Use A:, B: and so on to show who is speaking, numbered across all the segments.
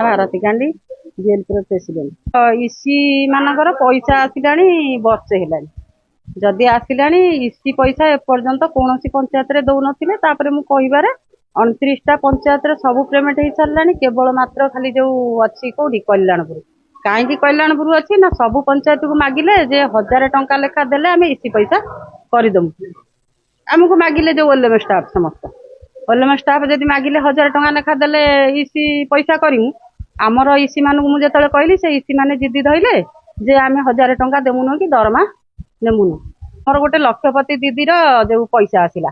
A: Bharati ଗାंधी jail president इसी मानकर पैसा आसिलानी वर्षे हेलानी जदि आसिलानी इसी पैसा एपर्यंत कौन पंचायत रे दौन तापर मु कहिबारे 29टा पंचायत रे सब पेमेंट हो सारानी केवल मात्र खाली जो अच्छी कौटी कल्याणपुर कहीं कल्याणपुर अच्छी ना सब पंचायत को मागिले जे 1000 टंका लेखा देले आम इसी पैसा करदमु आमको मागिले जो ओएलएम स्टाफ समस्त ओएलएम स्टाफ जदि मागिले 1000 टंका लेखा देले इसी पैसा करिमु आमर इसी मानू मुझे कहली से इसी माने जिद्दी धरले जे आम 1000 टंका देमुनु कि दरमा नेमुनु मोर गोटे लक्षपति दीदीर जो पैसा आसिला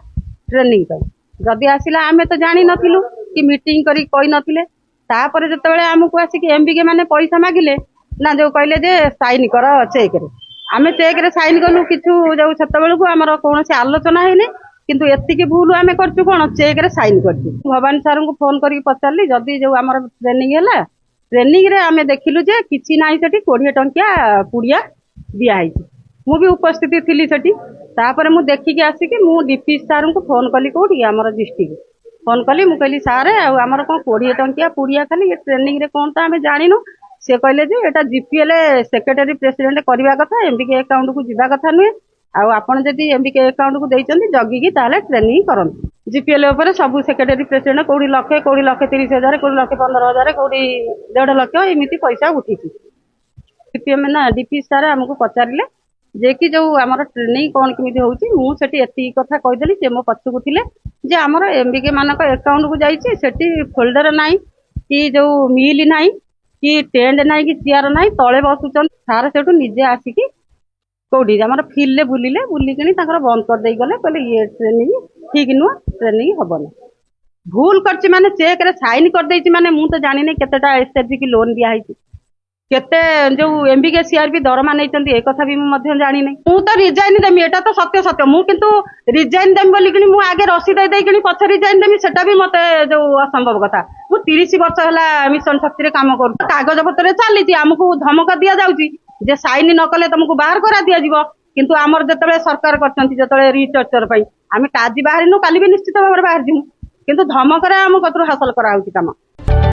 A: ट्रेनिंग जदि आसिला आमे तो जानी नथिलु कि मीटिंग करी कहि नथिले तापर जतबेले आमको आसिक एमबीके माने पैसा मागिले ना जो कहले जे साइन कर चेक रे आमे चेक रे साइन कलु किछु जो सेतबेल को हमर कोनोसी आलोचना हेने किंतु एतिके भूल आमे करछु कोन चेक रे साइन करछु भवानी सर को फोन करी पचारली जदि जो हमर ट्रेनिंग हैला ट्रेनिंग रे आमे देखिलु जे किछि नाही सेठी 20 टंकिया पुड़िया दिया है मु भी उपस्थित थी सेठी तापर मु देखिकी आसिकी मु डीपी सर को फोन कली कोठी हमर डिस्ट्रिक्ट फोन कली मु कहली सारे आमर कौन 20 टंकिया पुड़िया खाली ट्रेनिंग रे कौन तो आमे जानिनु से कहले जे एटा जीपीएल सेक्रेटरी प्रेसिडेंट करबा कथा एमबीके अकाउंट को जीवा कथा नुहे आउ आपण जदि एमबीके अकाउंट को देइचंदी जगिकी ताले ट्रेनिंग करन जीपीएल ऊपर सब सेक्रेटरी प्रेसिडेंट कोड़ी लक्षे 30,000 कोड़ी 15,000 कोड़ी 1.5 लाख एमती पैसा उठी सीपीएम ना डीपी सार आमको पचारे जे कि जो आमर ट्रेनिंग कौन केमी होती मुझे एति कथा कहीदेली से मो पछकू थे जे आमर एमबीके मानक अकाउंट को जाइए फोल्डर ना कि जो मिल ना कि टेंट ना कि चेयर ना तले बसुन सार से निजे आसिकी कौटी आम फिल्ड बुलिले बुलिकी बंद करदे गले कहले ये ट्रेनिंग ठीक नुह ट्रेनिंग हेनी भूल कर माने चेक रे साइन करदे माने मु तो जानी केतेटा एसएचजी की लोन दिया केते जो एमबीके सीआरपी दरमा नहीं एक कथा भी मुझे जानी नहीं मु तो रिजाइन देमी एटा तो सत्य सत्य मु किंतु रिजाइन देमी बोलिकिनी मु आगे रसीद देकिनी पछ रिजाइन देमी सेटा भी मते जो असंभव कथा मु 30 वर्ष हला मिशन शक्ति रे काम करू कागज पत्र चली हमको धमक दिया जाउची जे साइन न कले तुमको बाहर करा दिया जीवो किंतु आमर जतबे सरकार करचंती जतबे रिसर्चर पई आमे काजी बाहर नु काली भी निश्चित भाव बाहर जिमु किंतु धमक रे हम कतरो हासिल करा होची काम